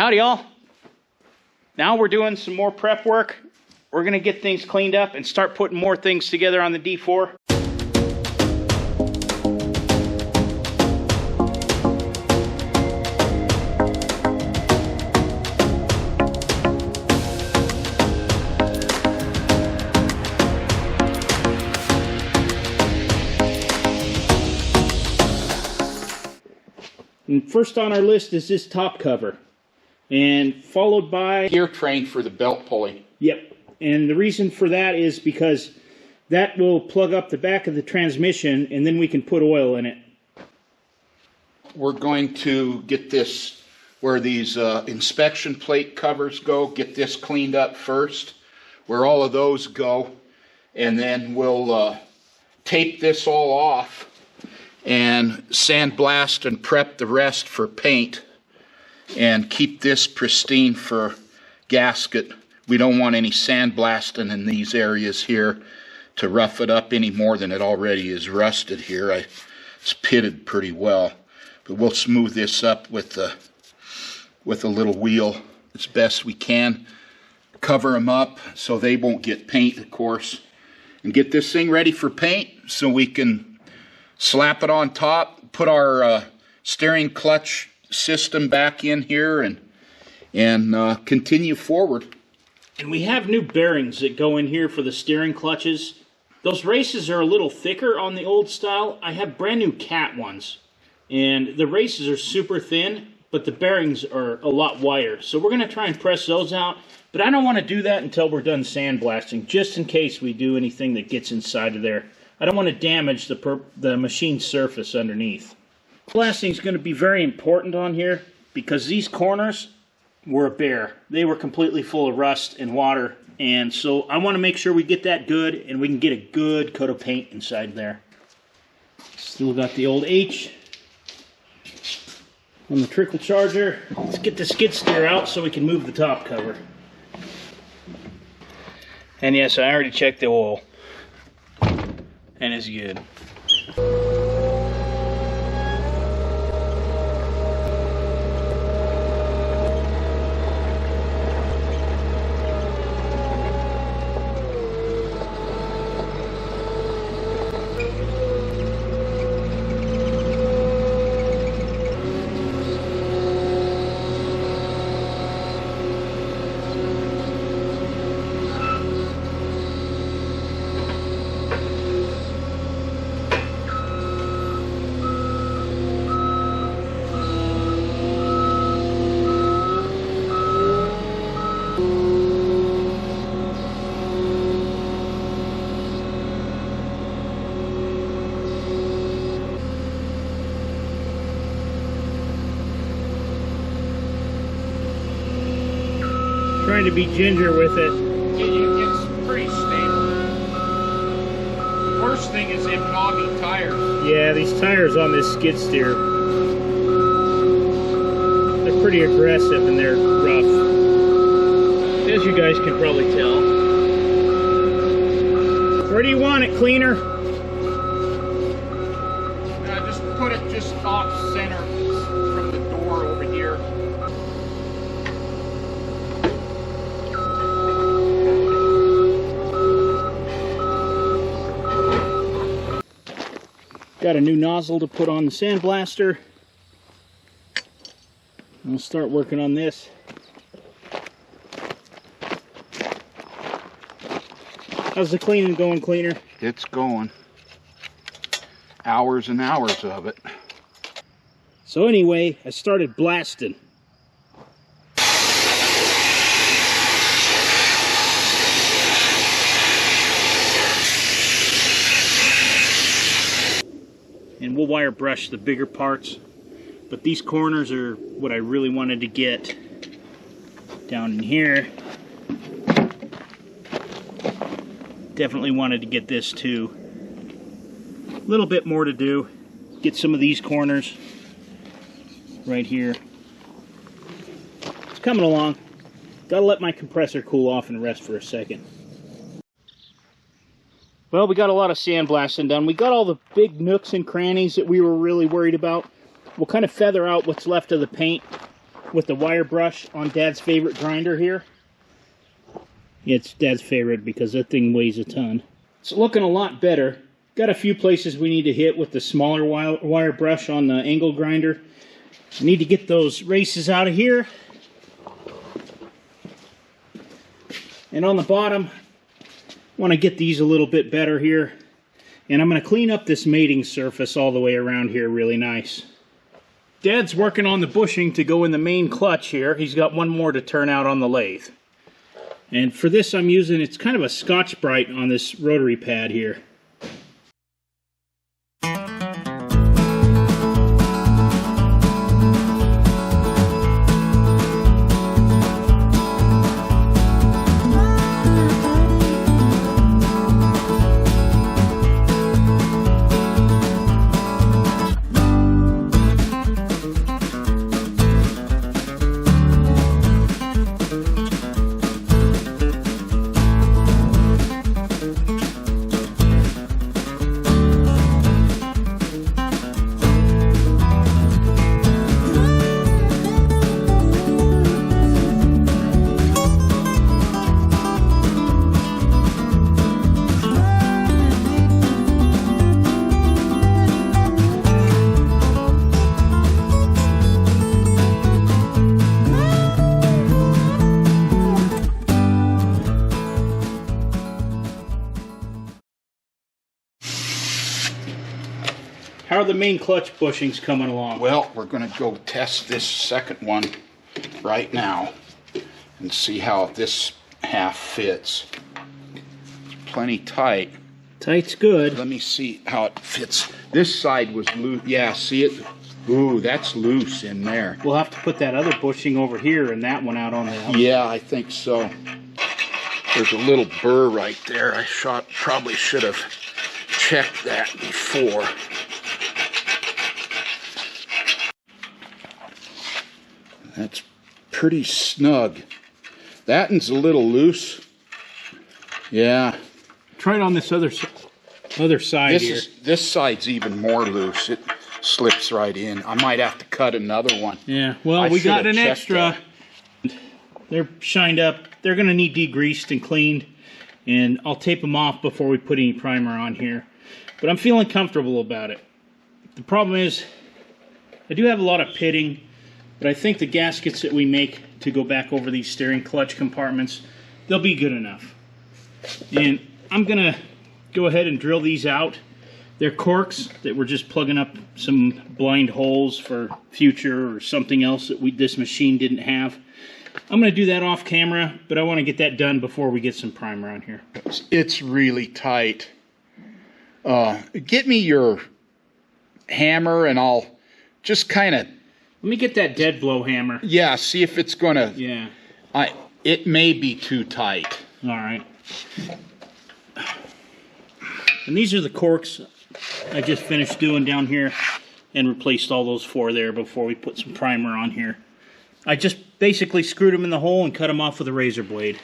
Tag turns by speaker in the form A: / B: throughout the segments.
A: Howdy y'all. Now we're doing some more prep work. We're going to get things cleaned up and start putting more things together on the D4. And first on our list is this top cover, and followed by
B: gear train for the belt pulley.
A: Yep, and the reason for that is because that will plug up the back of the transmission, and then we can put oil in it.
B: We're going to get this where these inspection plate covers go, get this cleaned up first, where all of those go, and then we'll tape this all off and sandblast and prep the rest for paint and keep this pristine for gasket. We don't want any sandblasting in these areas here to rough it up any more than it already is rusted here. It's pitted pretty well, but we'll smooth this up with a little wheel as best we can. Cover them up so they won't get paint, of course, and get this thing ready for paint so we can slap it on top, put our steering clutch system back in here, and continue forward.
A: And we have new bearings that go in here for the steering clutches. Those races are a little thicker on the old style. I have brand new Cat ones, and the races are super thin, but the bearings are a lot wider. So we're going to try and press those out, but I don't want to do that until we're done sandblasting, just in case we do anything that gets inside of there. I don't want to damage the machine surface underneath. Blasting is going to be very important on here because these corners were bare. They were completely full of rust and water, and so I want to make sure we get that good and we can get a good coat of paint inside there. Still got the old H on the trickle charger. Let's get the skid steer out so we can move the top cover. And yes, I already checked the oil. And it's good. Trying to be ginger with it.
B: It's pretty stable. Worst thing is them knobby tires.
A: Yeah, these tires on this skid steer, they're pretty aggressive and they're rough, as you guys can probably tell. Where do you want it, cleaner?
B: Just put it just off center from the door over here.
A: Got a new nozzle to put on the sandblaster. We'll start working on this. How's the cleaning going, cleaner?
B: It's going. Hours and hours of it.
A: So anyway, I started blasting. And we'll wire brush the bigger parts, but these corners are what I really wanted to get down in here. Definitely wanted to get this too. A little bit more to do. Get some of these corners right here. It's coming along. Gotta let my compressor cool off and rest for a second. Well, we got a lot of sandblasting done. We got all the big nooks and crannies that we were really worried about. We'll kind of feather out what's left of the paint with the wire brush on Dad's favorite grinder here. It's Dad's favorite because that thing weighs a ton. It's looking a lot better. Got a few places we need to hit with the smaller wire brush on the angle grinder. I need to get those races out of here. And on the bottom, I want to get these a little bit better here. And I'm going to clean up this mating surface all the way around here really nice. Dad's working on the bushing to go in the main clutch here. He's got one more to turn out on the lathe. And for this I'm using, it's kind of a Scotch-Brite on this rotary pad here. How are the main clutch bushings coming along?
B: Well, we're going to go test this second one right now and see how this half fits. It's plenty tight.
A: Tight's good.
B: Let me see how it fits. This side was loose. Yeah, see it? Ooh, that's loose in there.
A: We'll have to put that other bushing over here and that one out on the outside.
B: Yeah, I think so. There's a little burr right there. I probably should have checked that before. That's pretty snug. That one's a little loose. Yeah.
A: Try it on this other side here.
B: This side's even more loose. It slips right in. I might have to cut another one.
A: Yeah, well, we got an extra. They're shined up. They're going to need degreased and cleaned. And I'll tape them off before we put any primer on here. But I'm feeling comfortable about it. The problem is, I do have a lot of pitting. But I think the gaskets that we make to go back over these steering clutch compartments, they'll be good enough. And I'm going to go ahead and drill these out. They're corks that we're just plugging up some blind holes for future or something else that this machine didn't have. I'm going to do that off camera, but I want to get that done before we get some primer on here.
B: It's really tight. Get me your hammer and I'll just kind of...
A: Let me get that dead blow hammer.
B: Yeah, see if it's going to...
A: Yeah.
B: It may be too tight.
A: All right. And these are the corks I just finished doing down here and replaced all those four there before we put some primer on here. I just basically screwed them in the hole and cut them off with a razor blade.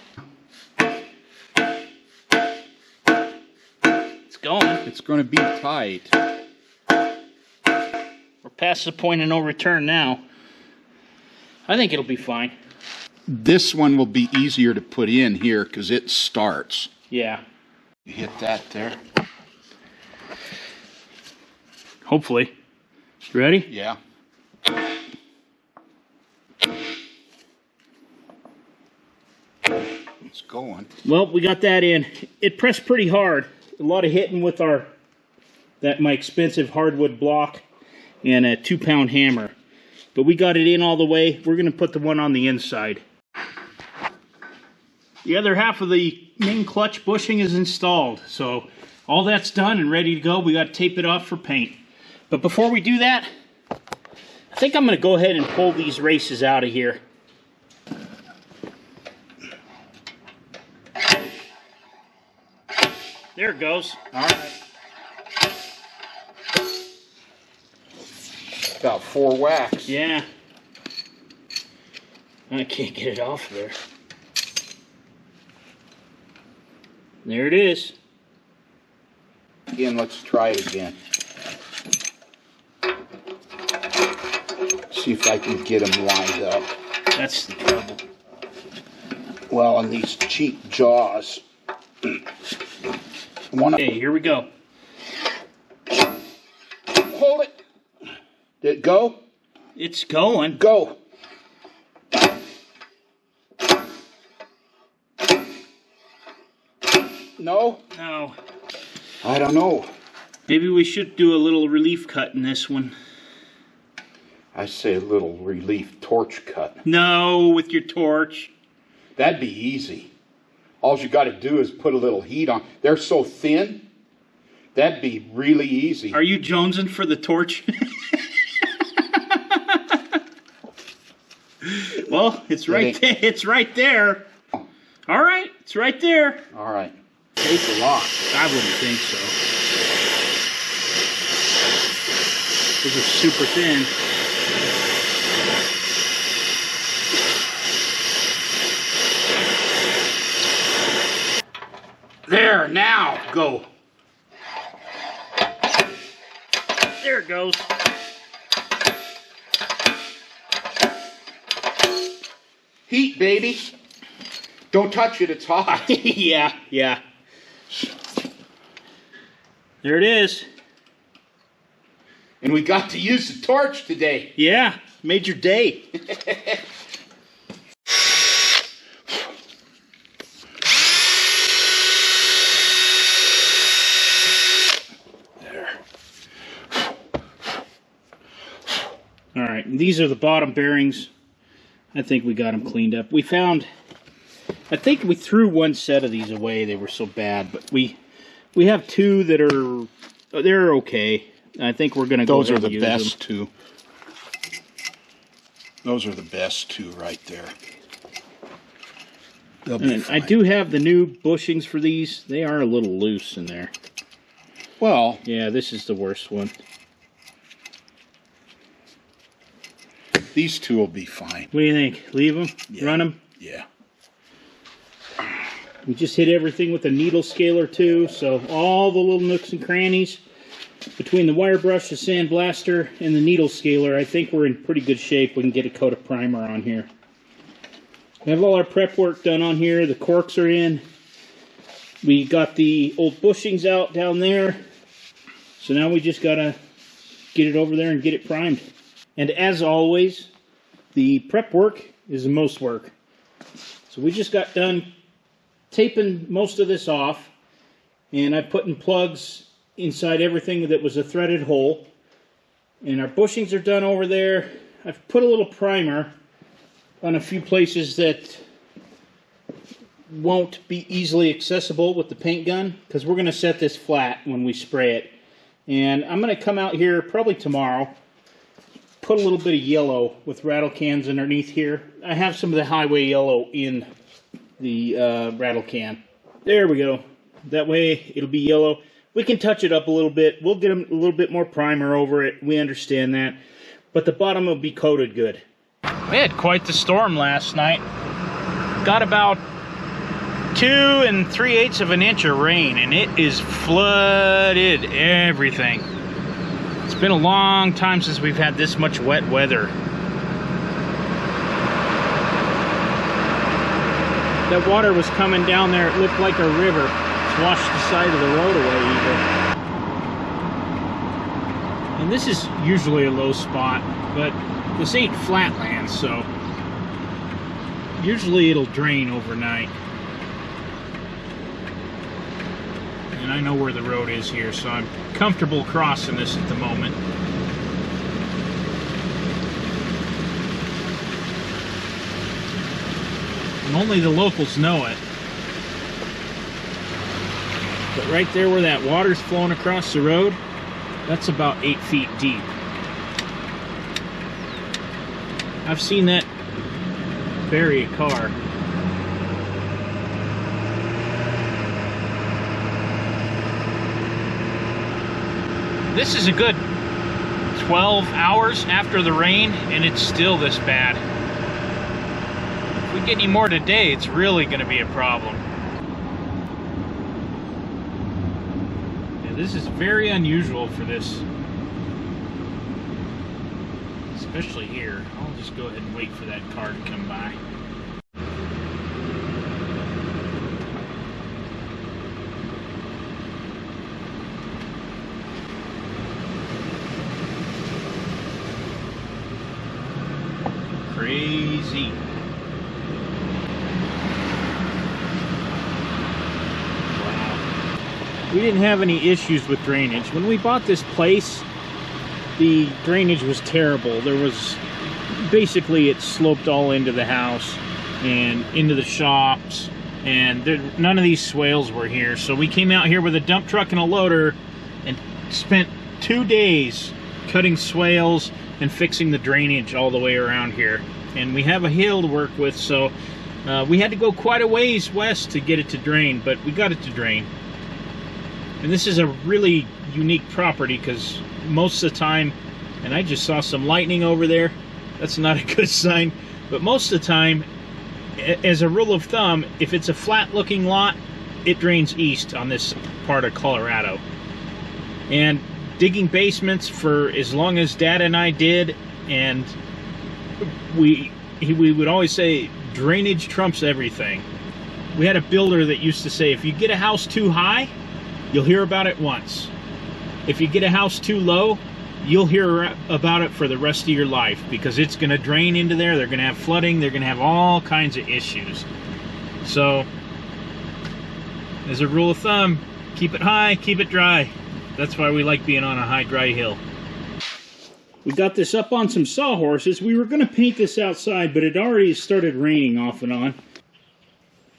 A: It's going.
B: It's going to be tight.
A: We're past the point of no return now. I think it'll be fine.
B: This one will be easier to put in here because it starts.
A: Yeah.
B: You hit that there.
A: Hopefully. You ready?
B: Yeah. It's going.
A: Well, we got that in. It pressed pretty hard. A lot of hitting with my expensive hardwood block and a 2-pound hammer. But we got it in all the way. We're going to put the one on the inside. The other half of the main clutch bushing is installed. So all that's done and ready to go. We got to tape it off for paint. But before we do that, I think I'm going to go ahead and pull these races out of here. There it goes.
B: All right. About 4 whacks.
A: Yeah. I can't get it off there. There it is.
B: Again, let's try it again. See if I can get them lined up.
A: That's the trouble.
B: Well, on these cheap jaws.
A: Okay, here we go.
B: Hold it. Did it go?
A: It's going.
B: Go. No?
A: No.
B: I don't know.
A: Maybe we should do a little relief cut in this one.
B: I say a little relief torch cut.
A: No, with your torch.
B: That'd be easy. All you got to do is put a little heat on. They're so thin. That'd be really easy.
A: Are you jonesing for the torch? Well, it's right there. It's right there. All right, it's right there.
B: All right. Take a lot.
A: I wouldn't think so. Those are super thin.
B: There, now, go.
A: There it goes.
B: Heat, baby. Don't touch it, it's hot.
A: Yeah. There it is.
B: And we got to use the torch today.
A: Yeah, made your day. All right, these are the bottom bearings. I think we got them cleaned up. I think we threw one set of these away. They were so bad, but we have two that they're okay. I think we're going to go ahead and use them.
B: Those are the best two. Those are the best two right there.
A: And I do have the new bushings for these. They are a little loose in there.
B: Well,
A: yeah, this is the worst one.
B: These two will be fine.
A: What do you think? Leave them?
B: Yeah.
A: Run them?
B: Yeah.
A: We just hit everything with a needle scaler too, so all the little nooks and crannies between the wire brush, the sandblaster, and the needle scaler, I think we're in pretty good shape. We can get a coat of primer on here. We have all our prep work done on here. The corks are in. We got the old bushings out down there. So now we just gotta get it over there and get it primed. And as always, the prep work is the most work. So we just got done taping most of this off, and I put in plugs inside everything that was a threaded hole. And our bushings are done over there. I've put a little primer on a few places that won't be easily accessible with the paint gun, because we're going to set this flat when we spray it. And I'm going to come out here probably tomorrow, put a little bit of yellow with rattle cans underneath here. I have some of the highway yellow in the rattle can. There we go. That way it'll be yellow. We can touch it up a little bit. We'll get a little bit more primer over it. We understand that. But the bottom will be coated good. We had quite the storm last night. Got about 2 3/8 of an inch of rain, and it is flooded everything. It's been a long time since we've had this much wet weather. That water was coming down there. It looked like a river. It's washed the side of the road away even. And this is usually a low spot, but this ain't flatland, so usually it'll drain overnight. And I know where the road is here, so I'm comfortable crossing this at the moment. And only the locals know it. But right there where that water's flowing across the road, that's about 8 feet deep. I've seen that bury a car. This is a good 12 hours after the rain, and it's still this bad. If we get any more today, it's really going to be a problem. Yeah, this is very unusual for this especially here. I'll just go ahead and wait for that car to come by. Crazy. Wow. We didn't have any issues with drainage. When we bought this place, the drainage was terrible. There was basically, it sloped all into the house and into the shops, and none of these swales were here. So we came out here with a dump truck and a loader and spent 2 days cutting swales and fixing the drainage all the way around here. And we have a hill to work with, so we had to go quite a ways west to get it to drain, but we got it to drain. And this is a really unique property because most of the time, and I just saw some lightning over there, that's not a good sign, but most of the time, as a rule of thumb, if it's a flat looking lot, it drains east on this part of Colorado. And digging basements for as long as Dad and I did, and we would always say drainage trumps everything. We had a builder that used to say, if you get a house too high, you'll hear about it once. If you get a house too low, you'll hear about it for the rest of your life, because it's going to drain into there, they're going to have flooding, they're going to have all kinds of issues. So, as a rule of thumb, keep it high, keep it dry. That's why we like being on a high, dry hill. We got this up on some sawhorses. We were going to paint this outside, but it already started raining off and on.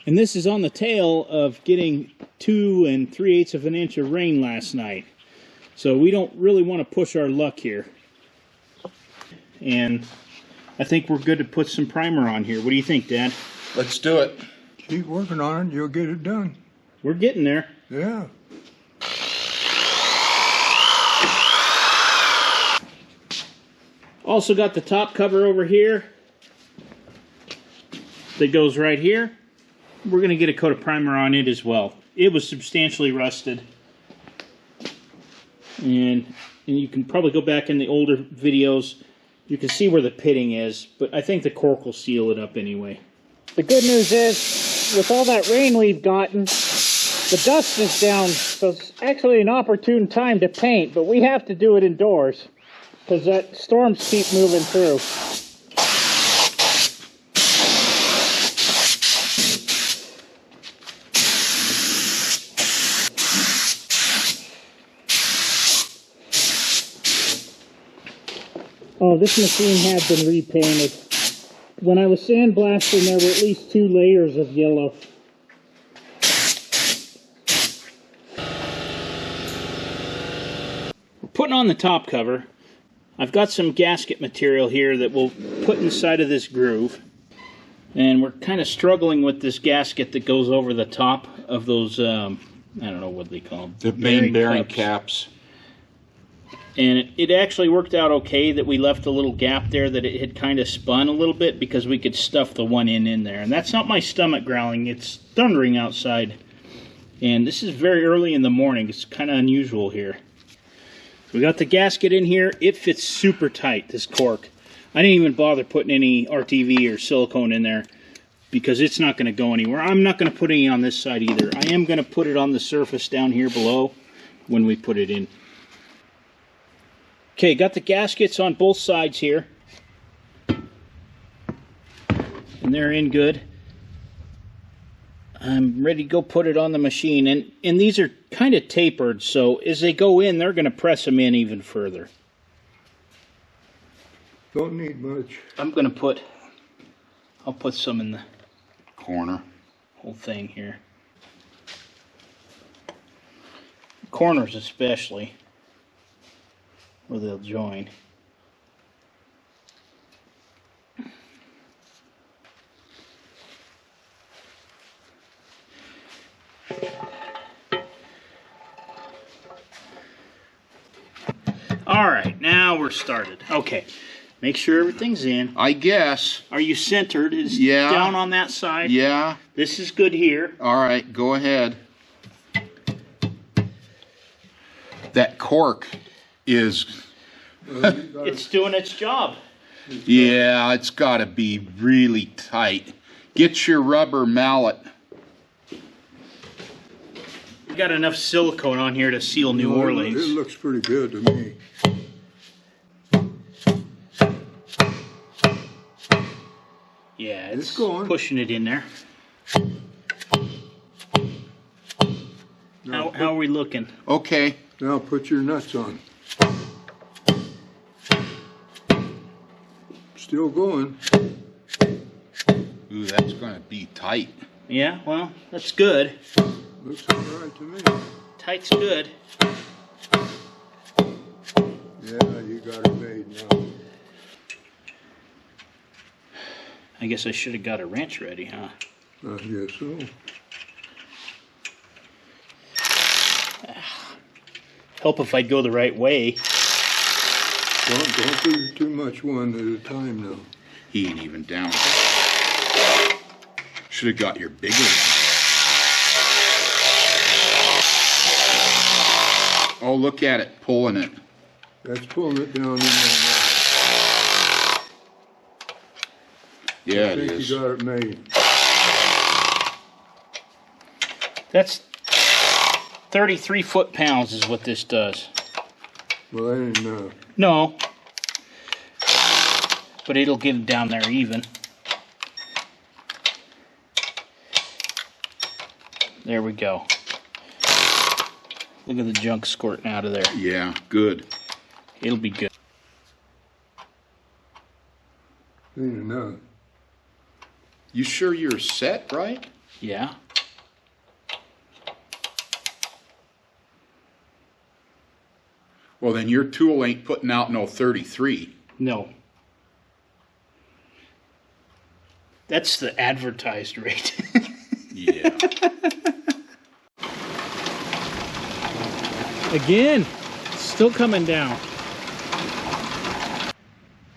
A: And this is on the tail of getting 2 3/8 of an inch of rain last night. So we don't really want to push our luck here. And I think we're good to put some primer on here. What do you think, Dad?
B: Let's do it.
C: Keep working on it, you'll get it done.
A: We're getting there.
C: Yeah.
A: Also got the top cover over here that goes right here. We're going to get a coat of primer on it as well. It was substantially rusted. And you can probably go back in the older videos. You can see where the pitting is, but I think the cork will seal it up anyway.
D: The good news is, with all that rain we've gotten, the dust is down, so it's actually an opportune time to paint, but we have to do it indoors, because that storms keep moving through. Oh, this machine had been repainted. When I was sandblasting, there were at least 2 layers of yellow.
A: We're putting on the top cover. I've got some gasket material here that we'll put inside of this groove. And we're kind of struggling with this gasket that goes over the top of those, I don't know what they call them.
B: The main bearing caps.
A: And it actually worked out okay that we left a little gap there, that it had kind of spun a little bit, because we could stuff the one in there. And that's not my stomach growling, it's thundering outside. And this is very early in the morning, it's kind of unusual here. We got the gasket in here. It fits super tight, this cork. I didn't even bother putting any RTV or silicone in there, because it's not going to go anywhere. I'm not going to put any on this side either. I am going to put it on the surface down here below when we put it in. Okay, got the gaskets on both sides here. And they're in good. I'm ready to go put it on the machine. And these are kind of tapered, so as they go in, they're going to press them in even further.
C: Don't need much.
A: I'm going to put, I'll put some in the
B: Corner.
A: whole thing here. Corners especially, where they'll join. All right, now we're started. Okay, make sure everything's in.
B: I guess.
A: Are you centered? Is
B: Yeah.
A: down on that side?
B: Yeah.
A: This is good here.
B: All right, go ahead. That cork is...
A: It's doing its job.
B: Yeah, it's got to be really tight. Get your rubber mallet.
A: We got enough silicone on here to seal New
C: Well,
A: Orleans.
C: It looks pretty good to me.
A: Yeah,
C: It's going.
A: pushing it in there.
C: Now
A: How are we looking?
B: Okay.
C: Now put your nuts on. Still going.
B: Ooh, that's going to be tight.
A: Yeah, well, that's good.
C: Looks all right to me.
A: Tight's good.
C: Yeah, you got it made now.
A: I guess I should have got a wrench ready, huh?
C: I guess so.
A: Help if I'd go the right way.
C: Don't do too much one at a time now.
B: He ain't even down. Should have got your bigger one. Oh, look at it, pulling it.
C: That's pulling it down in there now.
B: Yeah,
C: I
B: it
C: think
B: is.
C: you got it made.
A: That's 33 foot-pounds is what this does.
C: Well, that ain't enough.
A: No. But it'll get it down there even. There we go. Look at the junk squirting out of there.
B: Yeah, good.
A: It'll be good.
C: Ain't enough.
B: You sure you're set, right?
A: Yeah.
B: Well, then your tool ain't putting out no 33.
A: No. That's the advertised rate.
B: Yeah.
A: Again, still coming down.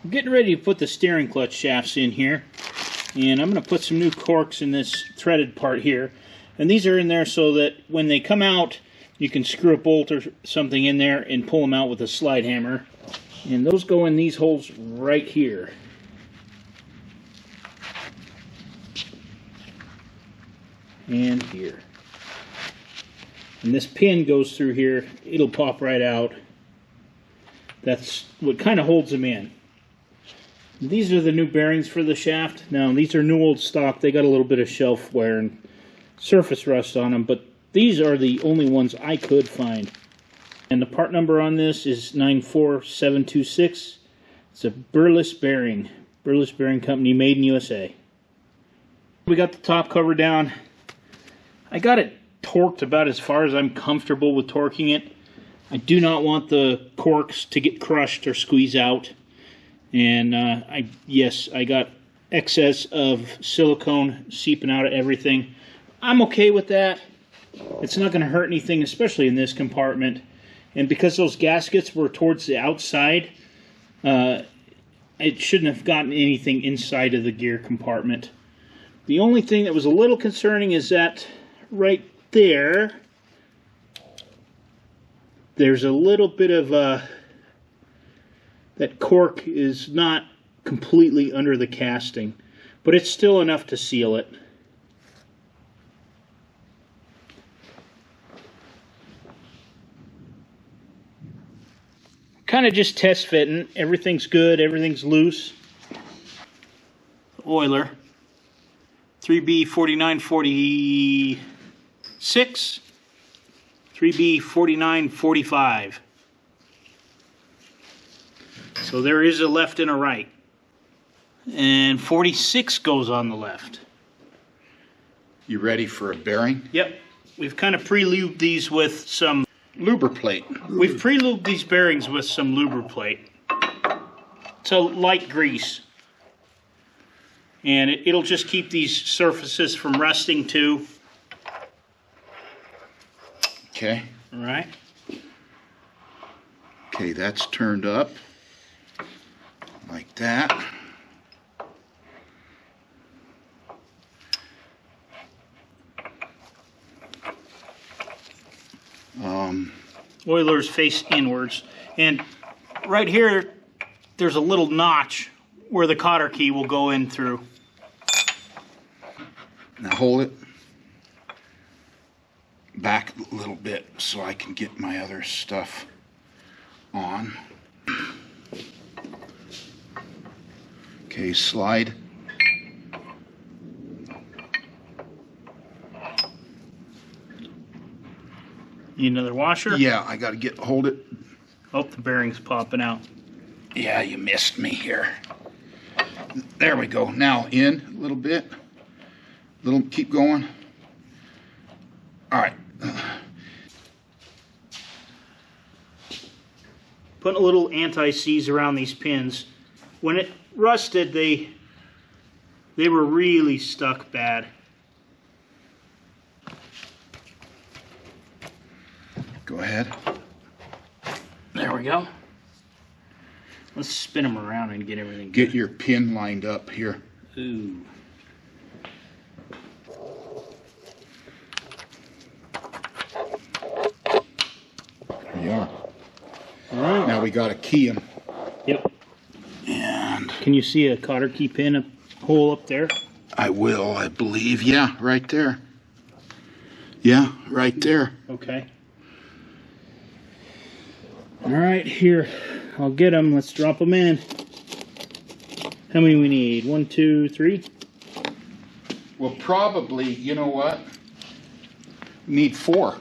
A: I'm getting ready to put the steering clutch shafts in here. And I'm going to put some new corks in this threaded part here. And these are in there so that when they come out, you can screw a bolt or something in there and pull them out with a slide hammer. And those go in these holes right here. And here. And this pin goes through here. It'll pop right out. That's what kind of holds them in. These are the new bearings for the shaft. Now, these are new old stock. They got a little bit of shelf wear and surface rust on them, but these are the only ones I could find. And the part number on this is 94726. It's a Burles bearing. Burles Bearing Company, made in USA. We got the top cover down. I got it torqued about as far as I'm comfortable with torquing it. I do not want the corks to get crushed or squeeze out. And I got excess of silicone seeping out of everything. I'm okay with that. It's not going to hurt anything, especially in this compartment. And because those gaskets were towards the outside, it shouldn't have gotten anything inside of the gear compartment. The only thing that was a little concerning is that right there, there's a little bit of that cork is not completely under the casting, but it's still enough to seal it. Kind of just test fitting. Everything's good, everything's loose. Oiler 3B4946, 3B4945. So there is a left and a right. And 46 goes on the left.
B: You ready for a bearing?
A: Yep. We've kind of pre-lubed these with some...
B: Lubriplate.
A: We've pre-lubed these bearings with some lubriplate. It's a light grease. And it'll just keep these surfaces from rusting too.
B: Okay.
A: All right.
B: Okay, that's turned up. Like that.
A: Oilers face inwards. And right here, there's a little notch where the cotter key will go in through.
B: Now hold it back a little bit so I can get my other stuff on. Okay, slide.
A: Need another washer?
B: Yeah, I gotta hold it.
A: Oh, the bearing's popping out.
B: Yeah, you missed me here. There we go. Now in a little bit. Keep going. All right.
A: Putting a little anti-seize around these pins. When it rusted, they were really stuck bad.
B: Go ahead.
A: There we go. Let's spin them around and get everything good.
B: Get your pin lined up here.
A: Ooh.
B: There you are.
A: All right.
B: Now we gotta key them.
A: Yep.
B: And
A: Can you see a cotter key pin hole up there?
B: I will, I believe. Yeah, right there. Yeah, right there.
A: Okay. All right, here. I'll get them. Let's drop them in. How many we need? 1, 2, 3?
B: Well, probably, you know what? Need 4.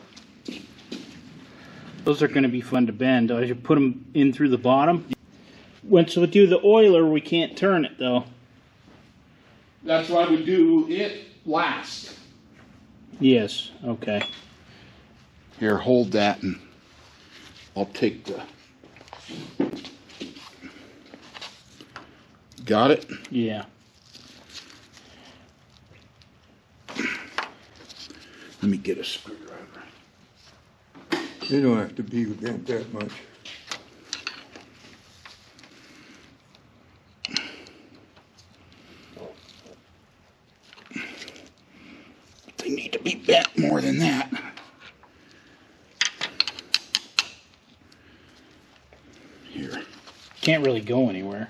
A: Those are going to be fun to bend. I should put them in through the bottom. Once we do the oiler, we can't turn it, though.
B: That's why we do it last.
A: Yes, okay.
B: Here, hold that and I'll take the... Got it?
A: Yeah.
B: Let me get a screwdriver.
C: They don't have to be bent that much.
B: They need to be bent more than that. Here.
A: Can't really go anywhere.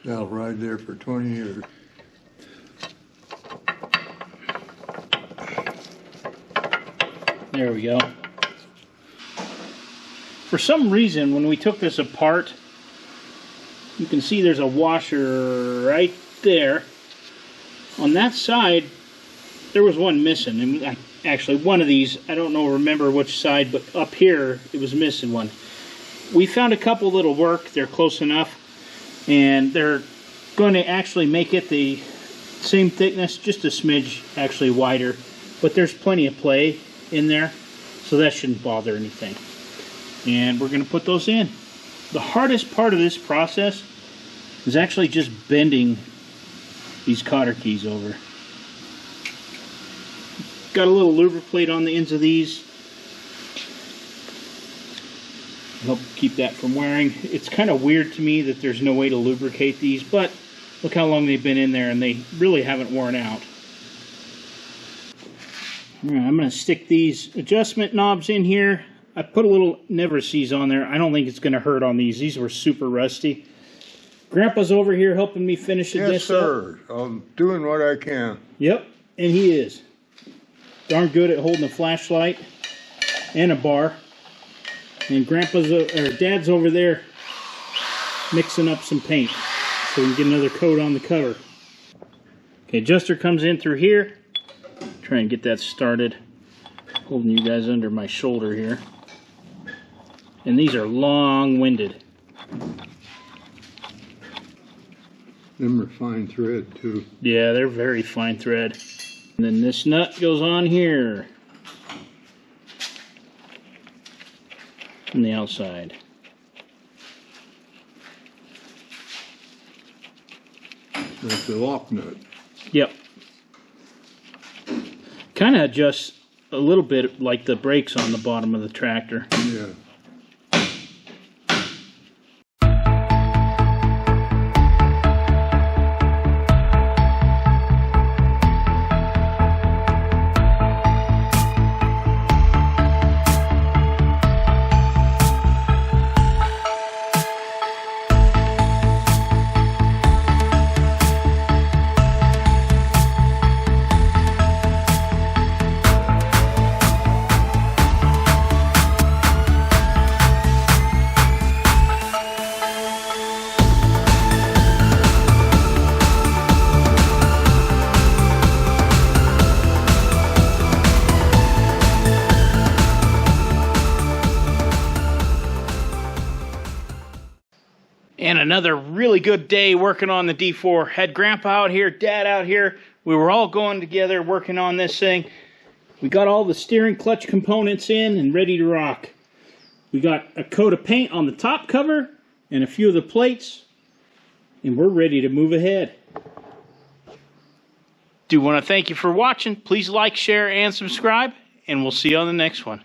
C: That'll ride there for 20 years.
A: There we go. For some reason, when we took this apart, you can see there's a washer right there. On that side, there was one missing. And actually, one of these, I don't remember which side, but up here, it was missing one. We found a couple that'll work. They're close enough. And they're going to actually make it the same thickness, just a smidge actually wider. But there's plenty of play in there, so that shouldn't bother anything. And we're going to put those in. The hardest part of this process is actually just bending these cotter keys over. Got a little lubricate on the ends of these. Help keep that from wearing. It's kind of weird to me that there's no way to lubricate these, but look how long they've been in there and they really haven't worn out. All right, I'm going to stick these adjustment knobs in here. I put a little never seize on there. I don't think it's going to hurt on these. These were super rusty. Grandpa's over here helping me finish this up.
C: Yes, sir. I'm doing what I can.
A: Yep, and he is. Darn good at holding a flashlight and a bar. And Dad's over there mixing up some paint so we can get another coat on the cover. Okay, adjuster comes in through here. Try and get that started. Holding you guys under my shoulder here. And these are long-winded.
C: Them are fine thread too.
A: Yeah, they're very fine thread. And then this nut goes on here. On the outside.
C: That's the lock nut.
A: Yep. Kind of adjusts a little bit like the brakes on the bottom of the tractor.
C: Yeah.
A: And another really good day working on the D4. Had Grandpa out here, Dad out here. We were all going together working on this thing. We got all the steering clutch components in and ready to rock. We got a coat of paint on the top cover and a few of the plates. And we're ready to move ahead. Do want to thank you for watching. Please like, share, and subscribe. And we'll see you on the next one.